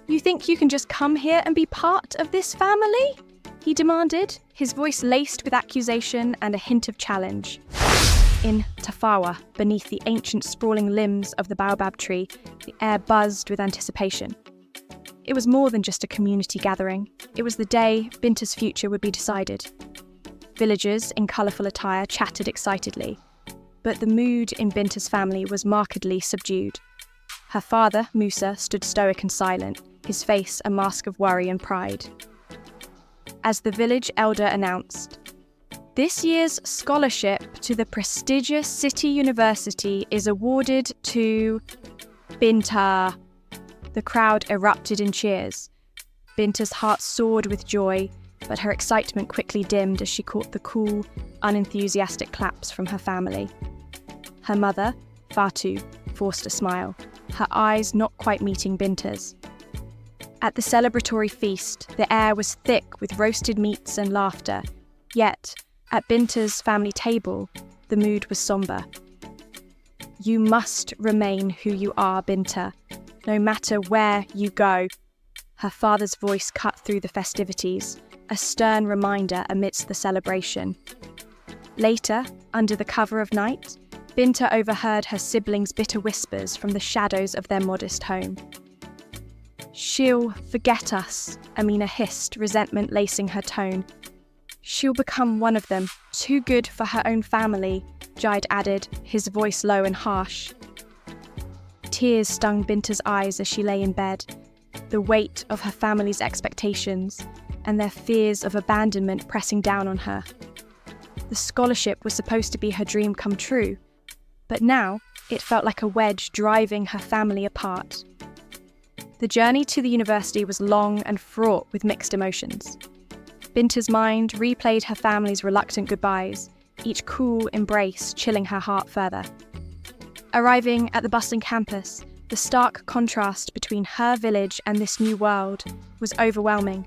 You think you can just come here and be part of this family? He demanded, his voice laced with accusation and a hint of challenge. In Tafawa, beneath the ancient sprawling limbs of the baobab tree, the air buzzed with anticipation. It was more than just a community gathering. It was the day Binta's future would be decided. Villagers in colourful attire chatted excitedly, but the mood in Binta's family was markedly subdued. Her father, Musa, stood stoic and silent, his face a mask of worry and pride. As the village elder announced, "This year's scholarship to the prestigious city university is awarded to Binta." The crowd erupted in cheers. Binta's heart soared with joy, but her excitement quickly dimmed as she caught the cool, unenthusiastic claps from her family. Her mother, Fatou, forced a smile, her eyes not quite meeting Binta's. At the celebratory feast, the air was thick with roasted meats and laughter, yet, at Binta's family table, the mood was sombre. "You must remain who you are, Binta, no matter where you go." Her father's voice cut through the festivities, a stern reminder amidst the celebration. Later, under the cover of night, Binta overheard her siblings' bitter whispers from the shadows of their modest home. "She'll forget us," Amina hissed, resentment lacing her tone. "She'll become one of them, too good for her own family," Jide added, his voice low and harsh. Tears stung Binta's eyes as she lay in bed, the weight of her family's expectations and their fears of abandonment pressing down on her. The scholarship was supposed to be her dream come true, but now it felt like a wedge driving her family apart. The journey to the university was long and fraught with mixed emotions. Binta's mind replayed her family's reluctant goodbyes, each cool embrace chilling her heart further. Arriving at the bustling campus, the stark contrast between her village and this new world was overwhelming.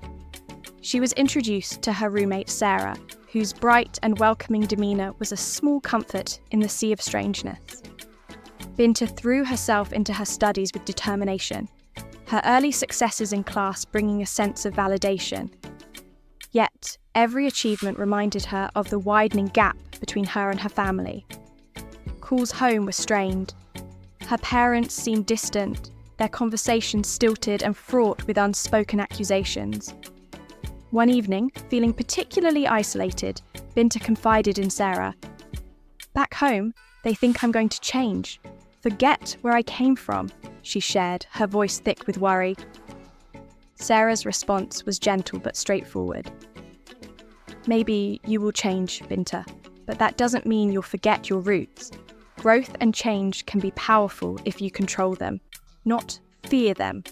She was introduced to her roommate Sarah, whose bright and welcoming demeanour was a small comfort in the sea of strangeness. Binta threw herself into her studies with determination, her early successes in class bringing a sense of validation. Yet, every achievement reminded her of the widening gap between her and her family. Calls home were strained. Her parents seemed distant, their conversations stilted and fraught with unspoken accusations. One evening, feeling particularly isolated, Binta confided in Sarah. "Back home, they think I'm going to change. Forget where I came from," she shared, her voice thick with worry. Sarah's response was gentle but straightforward. "Maybe you will change, Binta, but that doesn't mean you'll forget your roots. Growth and change can be powerful if you control them, not fear them."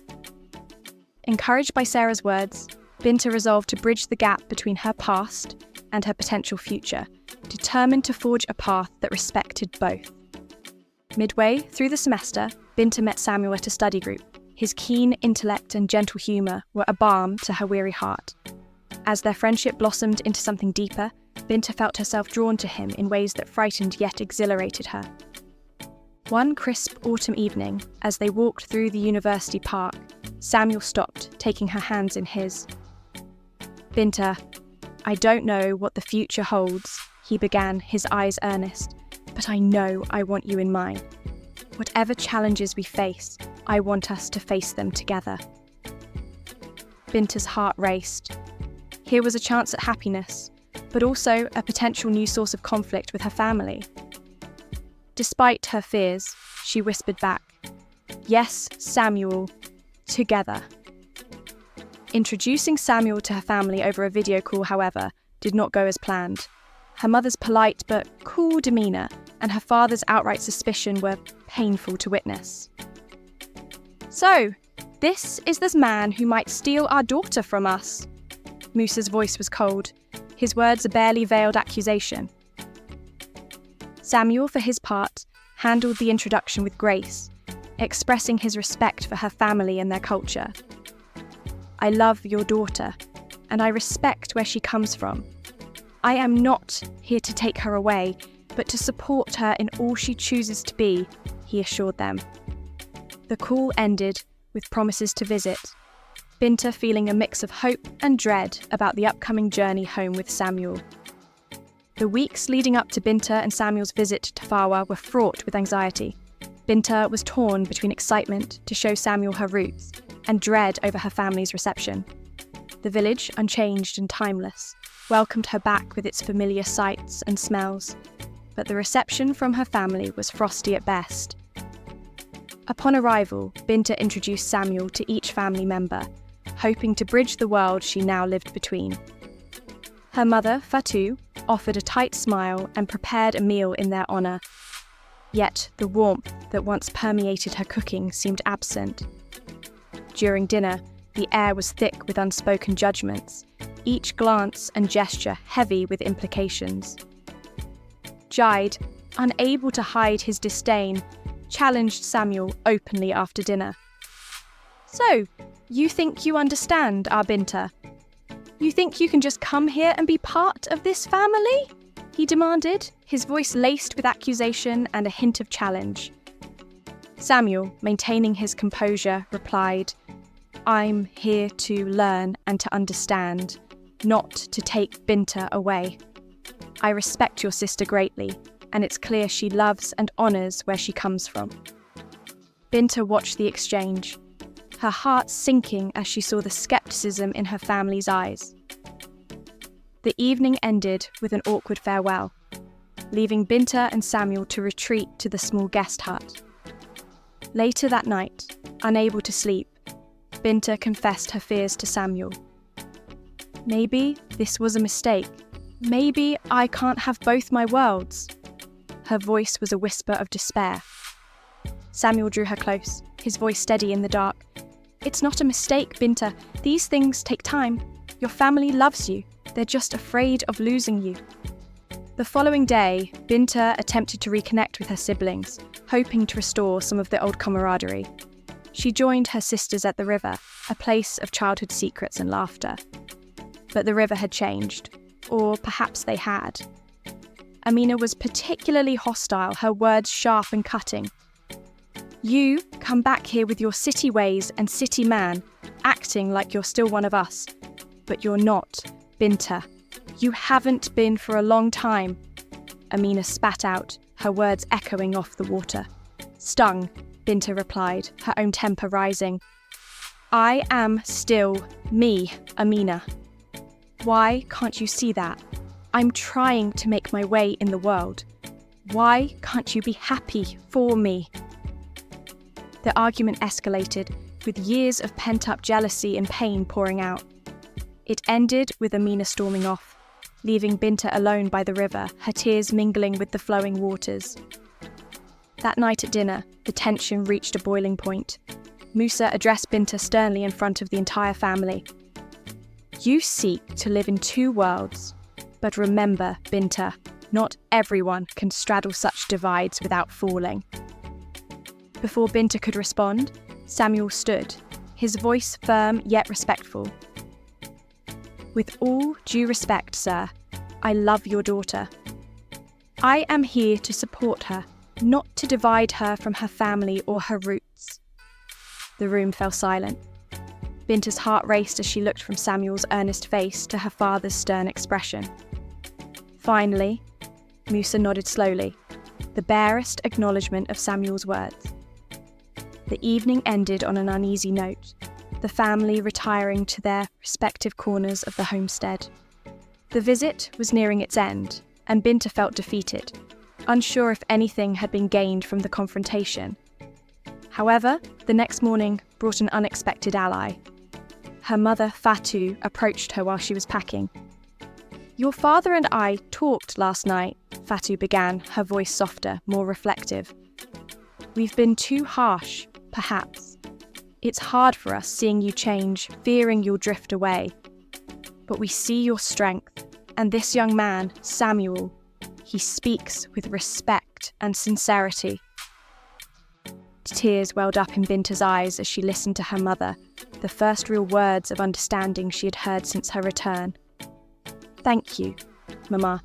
Encouraged by Sarah's words, Binta resolved to bridge the gap between her past and her potential future, determined to forge a path that respected both. Midway through the semester, Binta met Samuel at a study group. His keen intellect and gentle humour were a balm to her weary heart. As their friendship blossomed into something deeper, Binta felt herself drawn to him in ways that frightened yet exhilarated her. One crisp autumn evening, as they walked through the university park, Samuel stopped, taking her hands in his. "Binta, I don't know what the future holds," he began, his eyes earnest, "but I know I want you in mine. Whatever challenges we face, I want us to face them together." Binta's heart raced. Here was a chance at happiness, but also a potential new source of conflict with her family. Despite her fears, she whispered back, "Yes, Samuel, together." Introducing Samuel to her family over a video call, however, did not go as planned. Her mother's polite but cool demeanour and her father's outright suspicion were painful to witness. "So, this is this man who might steal our daughter from us." Musa's voice was cold, his words a barely veiled accusation. Samuel, for his part, handled the introduction with grace, expressing his respect for her family and their culture. "I love your daughter, and I respect where she comes from. I am not here to take her away, but to support her in all she chooses to be," he assured them. The call ended with promises to visit, Binta feeling a mix of hope and dread about the upcoming journey home with Samuel. The weeks leading up to Binta and Samuel's visit to Tafawa were fraught with anxiety. Binta was torn between excitement to show Samuel her roots and dread over her family's reception. The village, unchanged and timeless, welcomed her back with its familiar sights and smells, but the reception from her family was frosty at best. Upon arrival, Binta introduced Samuel to each family member, hoping to bridge the world she now lived between. Her mother, Fatou, offered a tight smile and prepared a meal in their honour. Yet the warmth that once permeated her cooking seemed absent. During dinner, the air was thick with unspoken judgments, each glance and gesture heavy with implications. Jide, unable to hide his disdain, challenged Samuel openly after dinner. "So, you think you understand our Binta? You think you can just come here and be part of this family?" he demanded, his voice laced with accusation and a hint of challenge. Samuel, maintaining his composure, replied, "I'm here to learn and to understand, not to take Binta away. I respect your sister greatly, and it's clear she loves and honours where she comes from." Binta watched the exchange, her heart sinking as she saw the scepticism in her family's eyes. The evening ended with an awkward farewell, leaving Binta and Samuel to retreat to the small guest hut. Later that night, unable to sleep, Binta confessed her fears to Samuel. "Maybe this was a mistake. Maybe I can't have both my worlds." Her voice was a whisper of despair. Samuel drew her close, his voice steady in the dark. "It's not a mistake, Binta. These things take time. Your family loves you. They're just afraid of losing you." The following day, Binta attempted to reconnect with her siblings, hoping to restore some of the old camaraderie. She joined her sisters at the river, a place of childhood secrets and laughter. But the river had changed, or perhaps they had. Amina was particularly hostile, her words sharp and cutting. "You come back here with your city ways and city man, acting like you're still one of us. But you're not, Binta. You haven't been for a long time." Amina spat out, her words echoing off the water. "Stung," Binta replied, her own temper rising. "I am still me, Amina. Why can't you see that? I'm trying to make my way in the world. Why can't you be happy for me?" The argument escalated, with years of pent-up jealousy and pain pouring out. It ended with Amina storming off, leaving Binta alone by the river, her tears mingling with the flowing waters. That night at dinner, the tension reached a boiling point. Musa addressed Binta sternly in front of the entire family. "You seek to live in two worlds, but remember, Binta, not everyone can straddle such divides without falling." Before Binta could respond, Samuel stood, his voice firm yet respectful. "With all due respect, sir, I love your daughter. I am here to support her, not to divide her from her family or her roots." The room fell silent. Binta's heart raced as she looked from Samuel's earnest face to her father's stern expression. Finally, Musa nodded slowly, the barest acknowledgement of Samuel's words. The evening ended on an uneasy note, the family retiring to their respective corners of the homestead. The visit was nearing its end, and Binta felt defeated, unsure if anything had been gained from the confrontation. However, the next morning brought an unexpected ally. Her mother, Fatou, approached her while she was packing. "Your father and I talked last night," Fatou began, her voice softer, more reflective. "We've been too harsh, perhaps. It's hard for us seeing you change, fearing you'll drift away. But we see your strength, and this young man, Samuel, he speaks with respect and sincerity." Tears welled up in Binta's eyes as she listened to her mother, the first real words of understanding she had heard since her return. "Thank you, Mama.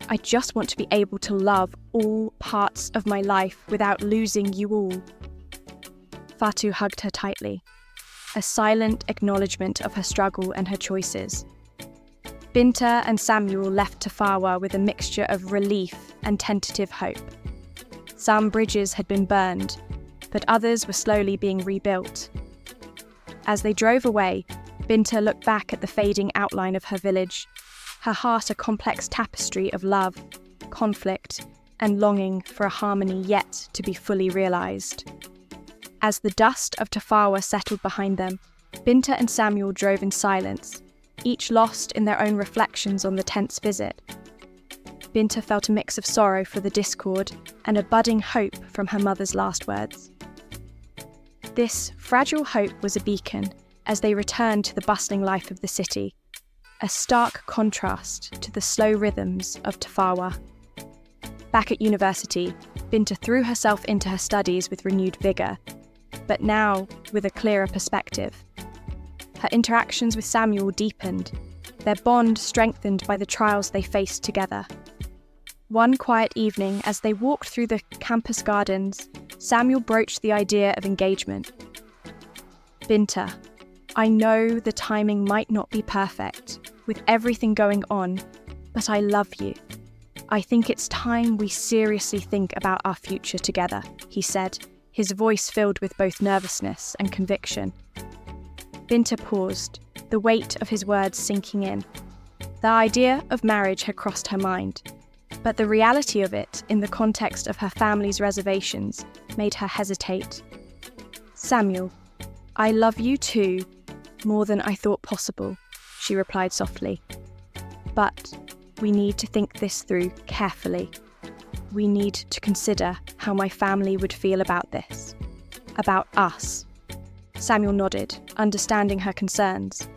I just want to be able to love all parts of my life without losing you all." Fatou hugged her tightly. a silent acknowledgement of her struggle and her choices. Binta and Samuel left Tafawa with a mixture of relief and tentative hope. Some bridges had been burned, but others were slowly being rebuilt. As they drove away, Binta looked back at the fading outline of her village, her heart a complex tapestry of love, conflict, and longing for a harmony yet to be fully realised. As the dust of Tafawa settled behind them, Binta and Samuel drove in silence, each lost in their own reflections on the tense visit. Binta felt a mix of sorrow for the discord and a budding hope from her mother's last words. This fragile hope was a beacon as they returned to the bustling life of the city, a stark contrast to the slow rhythms of Tafawa. Back at university, Binta threw herself into her studies with renewed vigour, but now with a clearer perspective. Her interactions with Samuel deepened, their bond strengthened by the trials they faced together. One quiet evening, as they walked through the campus gardens, Samuel broached the idea of engagement. "Binta, I know the timing might not be perfect, with everything going on, but I love you. I think it's time we seriously think about our future together," he said, his voice filled with both nervousness and conviction. Binta paused, the weight of his words sinking in. The idea of marriage had crossed her mind, but the reality of it, in the context of her family's reservations, made her hesitate. "Samuel, I love you too, more than I thought possible," she replied softly. "But we need to think this through carefully. We need to consider how my family would feel about this. About us." Samuel nodded, understanding her concerns.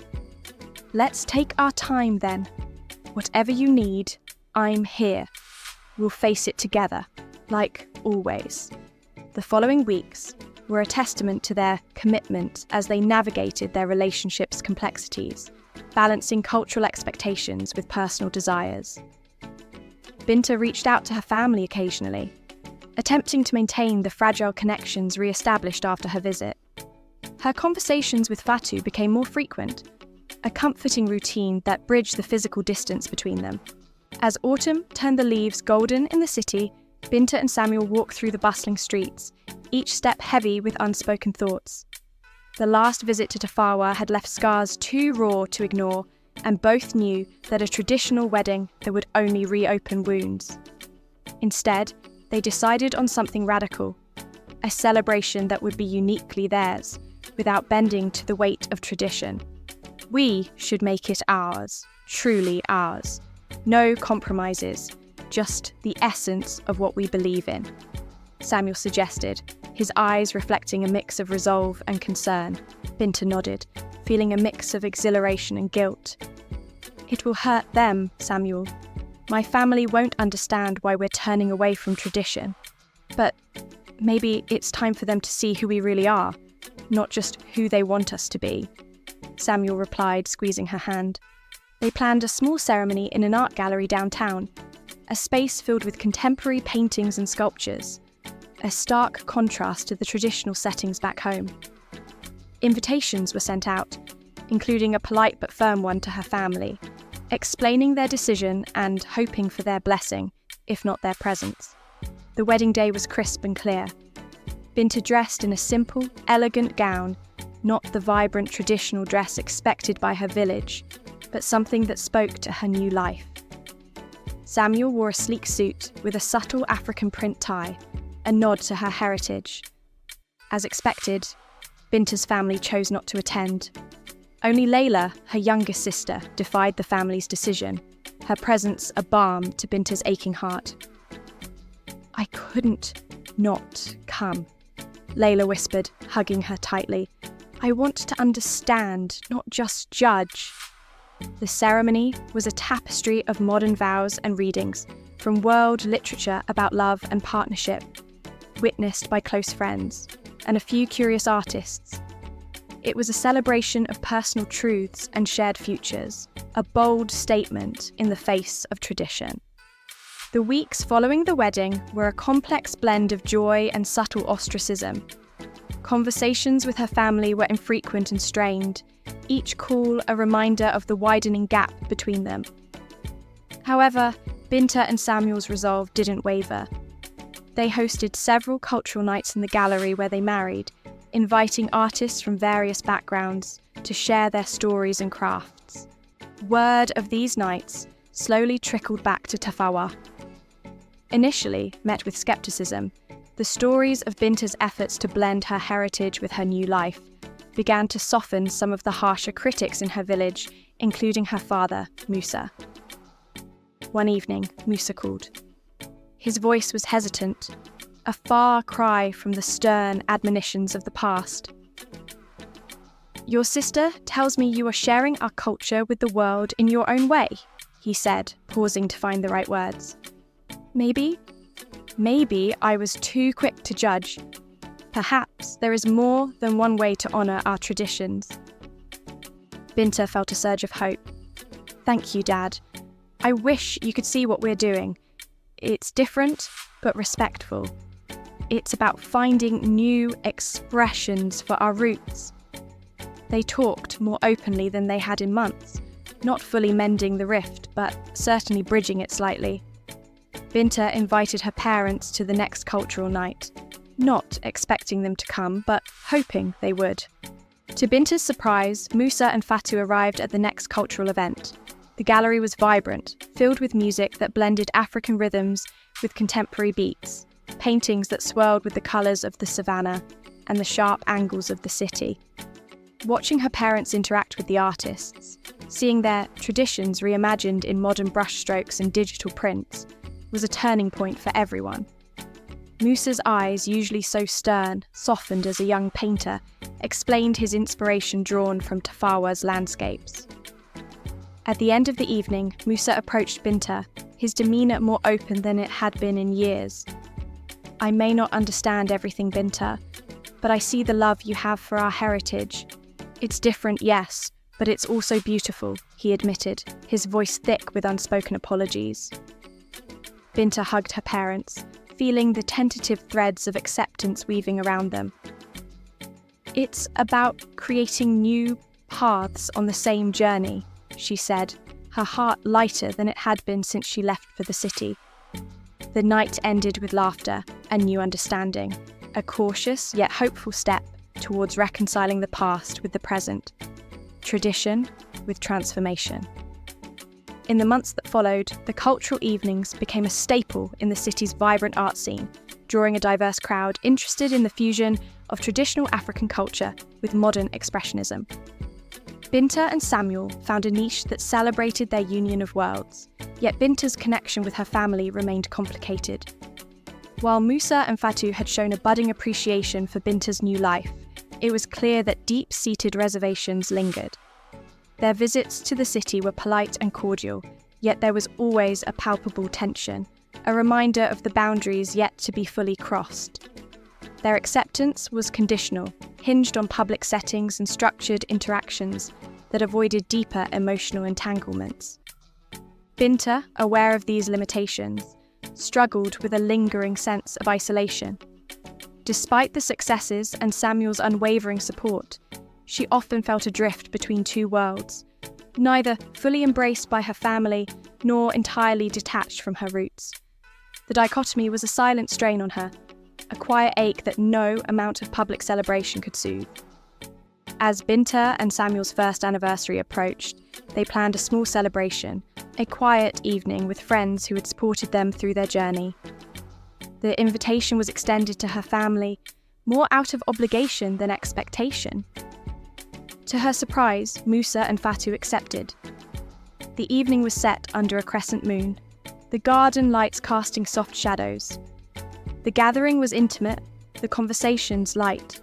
"Let's take our time then. Whatever you need, I'm here. We'll face it together, like always." The following weeks were a testament to their commitment as they navigated their relationship's complexities, balancing cultural expectations with personal desires. Binta reached out to her family occasionally, attempting to maintain the fragile connections re-established after her visit. Her conversations with Fatou became more frequent, a comforting routine that bridged the physical distance between them. As autumn turned the leaves golden in the city, Binta and Samuel walked through the bustling streets, each step heavy with unspoken thoughts. The last visit to Tafawa had left scars too raw to ignore, and both knew that a traditional wedding that would only reopen wounds. Instead, they decided on something radical, a celebration that would be uniquely theirs, without bending to the weight of tradition. "We should make it ours, truly ours. No compromises, just the essence of what we believe in," Samuel suggested, his eyes reflecting a mix of resolve and concern. Binta nodded, feeling a mix of exhilaration and guilt. "It will hurt them, Samuel. My family won't understand why we're turning away from tradition. But maybe it's time for them to see who we really are, not just who they want us to be," Samuel replied, squeezing her hand. They planned a small ceremony in an art gallery downtown, a space filled with contemporary paintings and sculptures, a stark contrast to the traditional settings back home. Invitations were sent out, including a polite but firm one to her family, explaining their decision and hoping for their blessing, if not their presence. The wedding day was crisp and clear. Binta dressed in a simple, elegant gown, not the vibrant traditional dress expected by her village, but something that spoke to her new life. Samuel wore a sleek suit with a subtle African print tie, a nod to her heritage. As expected, Binta's family chose not to attend. Only Layla, her youngest sister, defied the family's decision, her presence a balm to Binta's aching heart. "I couldn't not come," Layla whispered, hugging her tightly. "I want to understand, not just judge." The ceremony was a tapestry of modern vows and readings from world literature about love and partnership, witnessed by close friends and a few curious artists. It was a celebration of personal truths and shared futures, a bold statement in the face of tradition. The weeks following the wedding were a complex blend of joy and subtle ostracism. Conversations with her family were infrequent and strained, each call a reminder of the widening gap between them. However, Binta and Samuel's resolve didn't waver. They hosted several cultural nights in the gallery where they married, inviting artists from various backgrounds to share their stories and crafts. Word of these nights slowly trickled back to Tafawa. Initially met with skepticism, the stories of Binta's efforts to blend her heritage with her new life began to soften some of the harsher critics in her village, including her father, Musa. One evening, Musa called. His voice was hesitant, a far cry from the stern admonitions of the past. "Your sister tells me you are sharing our culture with the world in your own way," he said, pausing to find the right words. Maybe I was too quick to judge. Perhaps there is more than one way to honour our traditions. Binta felt a surge of hope. "Thank you, Dad. I wish you could see what we're doing. It's different, but respectful. It's about finding new expressions for our roots." They talked more openly than they had in months, not fully mending the rift, but certainly bridging it slightly. Binta invited her parents to the next cultural night, not expecting them to come, but hoping they would. To Binta's surprise, Musa and Fatou arrived at the next cultural event. The gallery was vibrant, filled with music that blended African rhythms with contemporary beats, paintings that swirled with the colours of the savannah and the sharp angles of the city. Watching her parents interact with the artists, seeing their traditions reimagined in modern brushstrokes and digital prints, was a turning point for everyone. Musa's eyes, usually so stern, softened as a young painter, explained his inspiration drawn from Tafawa's landscapes. At the end of the evening, Musa approached Binta, his demeanour more open than it had been in years. "I may not understand everything, Binta, but I see the love you have for our heritage. It's different, yes, but it's also beautiful," he admitted, his voice thick with unspoken apologies. Binta hugged her parents, feeling the tentative threads of acceptance weaving around them. "It's about creating new paths on the same journey," she said, her heart lighter than it had been since she left for the city. The night ended with laughter and new understanding, a cautious yet hopeful step towards reconciling the past with the present, tradition with transformation. In the months that followed, the cultural evenings became a staple in the city's vibrant art scene, drawing a diverse crowd interested in the fusion of traditional African culture with modern expressionism. Binta and Samuel found a niche that celebrated their union of worlds, yet Binta's connection with her family remained complicated. While Musa and Fatou had shown a budding appreciation for Binta's new life, it was clear that deep-seated reservations lingered. Their visits to the city were polite and cordial, yet there was always a palpable tension, a reminder of the boundaries yet to be fully crossed. Their acceptance was conditional, hinged on public settings and structured interactions that avoided deeper emotional entanglements. Binta, aware of these limitations, struggled with a lingering sense of isolation. Despite the successes and Samuel's unwavering support, she often felt adrift between two worlds, neither fully embraced by her family nor entirely detached from her roots. The dichotomy was a silent strain on her, a quiet ache that no amount of public celebration could soothe. As Binta and Samuel's first anniversary approached, they planned a small celebration, a quiet evening with friends who had supported them through their journey. The invitation was extended to her family, more out of obligation than expectation. To her surprise, Musa and Fatou accepted. The evening was set under a crescent moon, the garden lights casting soft shadows. The gathering was intimate, the conversations light,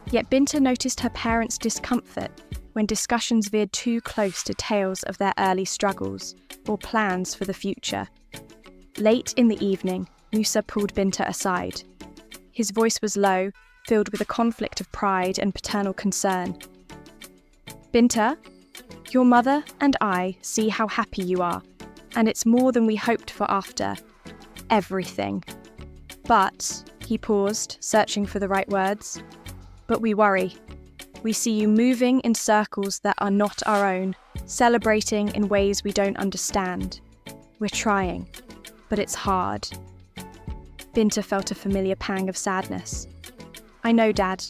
yet Binta noticed her parents' discomfort when discussions veered too close to tales of their early struggles or plans for the future. Late in the evening, Musa pulled Binta aside. His voice was low, filled with a conflict of pride and paternal concern. "Binta, your mother and I see how happy you are, and it's more than we hoped for after everything. But," he paused, searching for the right words, But we worry. We see you moving in circles that are not our own, celebrating in ways we don't understand. We're trying, but it's hard. Binta felt a familiar pang of sadness. I know, Dad.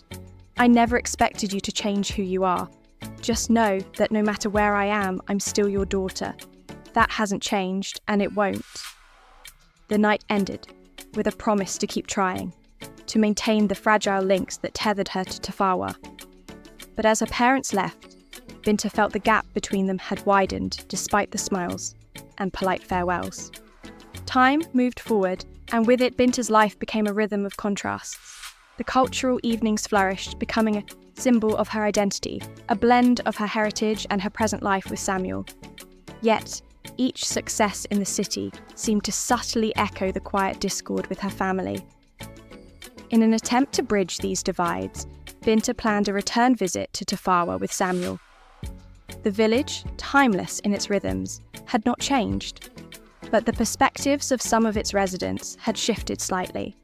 I never expected you to change who you are. Just know that no matter where I am, I'm still your daughter. That hasn't changed, and it won't. The night ended with a promise to keep trying, to maintain the fragile links that tethered her to Tafawa. But as her parents left, Binta felt the gap between them had widened despite the smiles and polite farewells. Time moved forward, and with it Binta's life became a rhythm of contrasts. The cultural evenings flourished, becoming a symbol of her identity, a blend of her heritage and her present life with Samuel. Yet, each success in the city seemed to subtly echo the quiet discord with her family. In an attempt to bridge these divides, Binta planned a return visit to Tafawa with Samuel. The village, timeless in its rhythms, had not changed, but the perspectives of some of its residents had shifted slightly.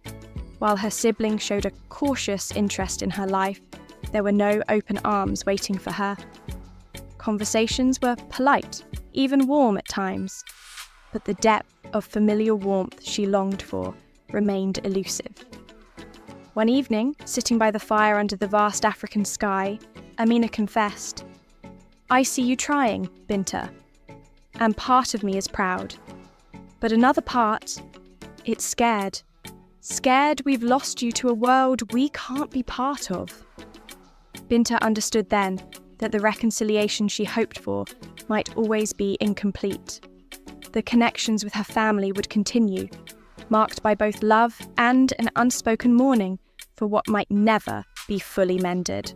While her sibling showed a cautious interest in her life, there were no open arms waiting for her. Conversations were polite, even warm at times, but the depth of familiar warmth she longed for remained elusive. One evening, sitting by the fire under the vast African sky, Amina confessed, "I see you trying, Binta, and part of me is proud. But another part, it's scared. Scared we've lost you to a world we can't be part of." Binta understood then that the reconciliation she hoped for might always be incomplete. The connections with her family would continue, marked by both love and an unspoken mourning for what might never be fully mended.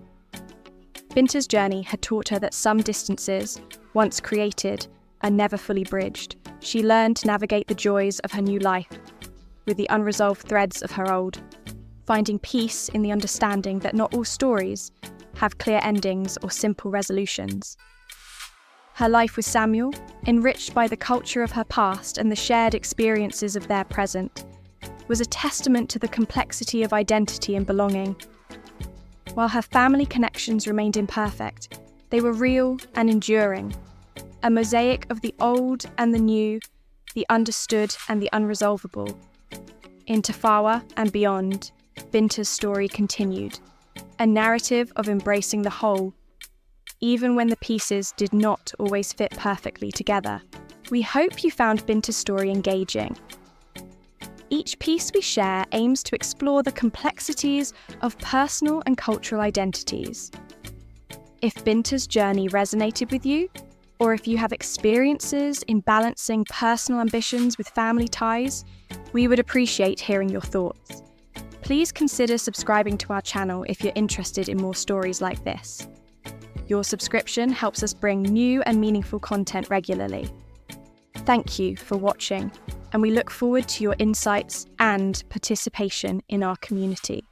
Binta's journey had taught her that some distances, once created, are never fully bridged. She learned to navigate the joys of her new life with the unresolved threads of her old, finding peace in the understanding that not all stories have clear endings or simple resolutions. Her life with Samuel, enriched by the culture of her past and the shared experiences of their present, was a testament to the complexity of identity and belonging. While her family connections remained imperfect, they were real and enduring, a mosaic of the old and the new, the understood and the unresolvable. In Tafawa and beyond, Binta's story continued, a narrative of embracing the whole, even when the pieces did not always fit perfectly together. We hope you found Binta's story engaging. Each piece we share aims to explore the complexities of personal and cultural identities. If Binta's journey resonated with you, or if you have experiences in balancing personal ambitions with family ties, we would appreciate hearing your thoughts. Please consider subscribing to our channel if you're interested in more stories like this. Your subscription helps us bring new and meaningful content regularly. Thank you for watching, and we look forward to your insights and participation in our community.